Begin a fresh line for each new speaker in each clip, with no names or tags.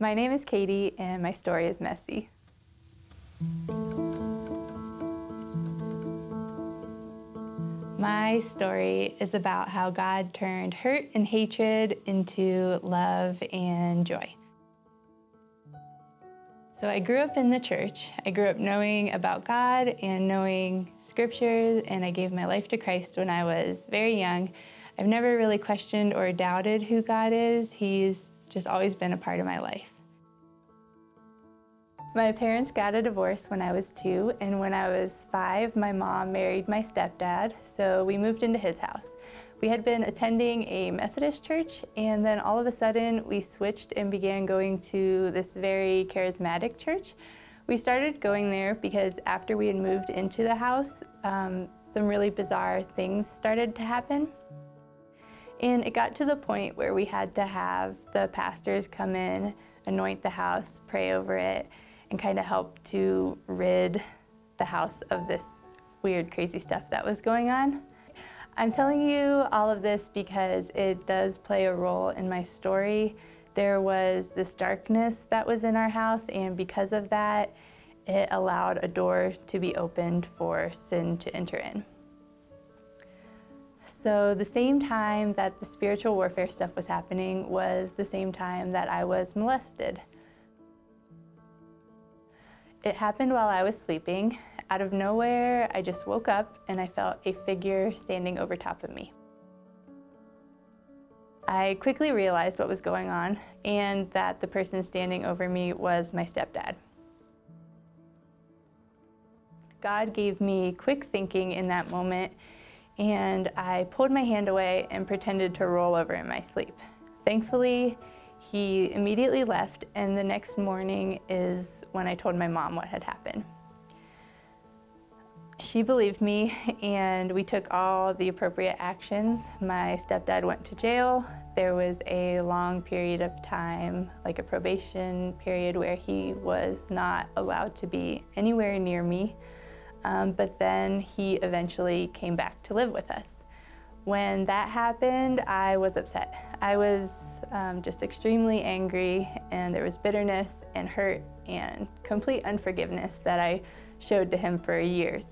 My name is Katie, and my story is messy. My story is about how God turned hurt and hatred into love and joy. So I grew up in the church. I grew up knowing about God and knowing scripture, and I gave my life to Christ when I was very young. I've never really questioned or doubted who God is. He's just always been a part of my life. My parents got a divorce when I was 2, and when I was 5, my mom married my stepdad, so we moved into his house. We had been attending a Methodist church, and then all of a sudden we switched and began going to this very charismatic church. We started going there because after we had moved into the house, some really bizarre things started to happen. And it got to the point where we had to have the pastors come in, anoint the house, pray over it, and kind of help to rid the house of this weird, crazy stuff that was going on. I'm telling you all of this because it does play a role in my story. There was this darkness that was in our house, and because of that, it allowed a door to be opened for sin to enter in. So the same time that the spiritual warfare stuff was happening was the same time that I was molested. It happened while I was sleeping. Out of nowhere, I just woke up and I felt a figure standing over top of me. I quickly realized what was going on and that the person standing over me was my stepdad. God gave me quick thinking in that moment, and I pulled my hand away and pretended to roll over in my sleep. Thankfully, he immediately left, and the next morning is when I told my mom what had happened. She believed me, and we took all the appropriate actions. My stepdad went to jail. There was a long period of time, like a probation period, where he was not allowed to be anywhere near me. But then he eventually came back to live with us. When that happened, I was upset. I was just extremely angry, and there was bitterness and hurt and complete unforgiveness that I showed to him for years.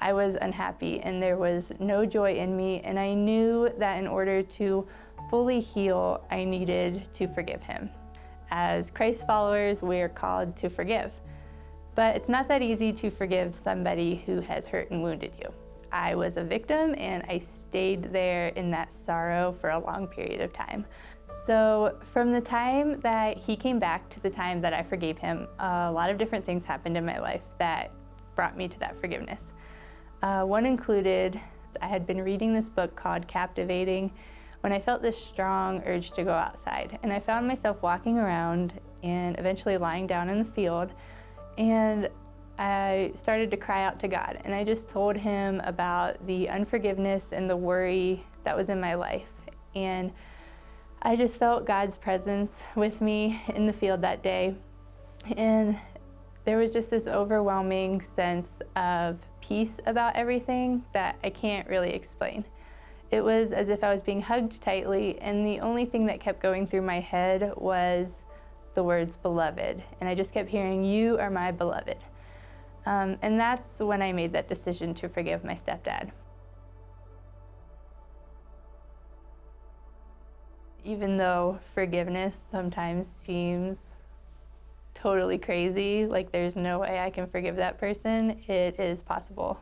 I was unhappy, and there was no joy in me, and I knew that in order to fully heal, I needed to forgive him. As Christ followers, we are called to forgive. But it's not that easy to forgive somebody who has hurt and wounded you. I was a victim, and I stayed there in that sorrow for a long period of time. So from the time that he came back to the time that I forgave him, a lot of different things happened in my life that brought me to that forgiveness. One included, I had been reading this book called Captivating when I felt this strong urge to go outside. And I found myself walking around and eventually lying down in the field, and I started to cry out to God, and I just told him about the unforgiveness and the worry that was in my life. And I just felt God's presence with me in the field that day, and there was just this overwhelming sense of peace about everything that I can't really explain. It was as if I was being hugged tightly, and the only thing that kept going through my head was the words beloved, and I just kept hearing, "You are my beloved." And that's when I made that decision to forgive my stepdad. Even though forgiveness sometimes seems totally crazy, like there's no way I can forgive that person, it is possible.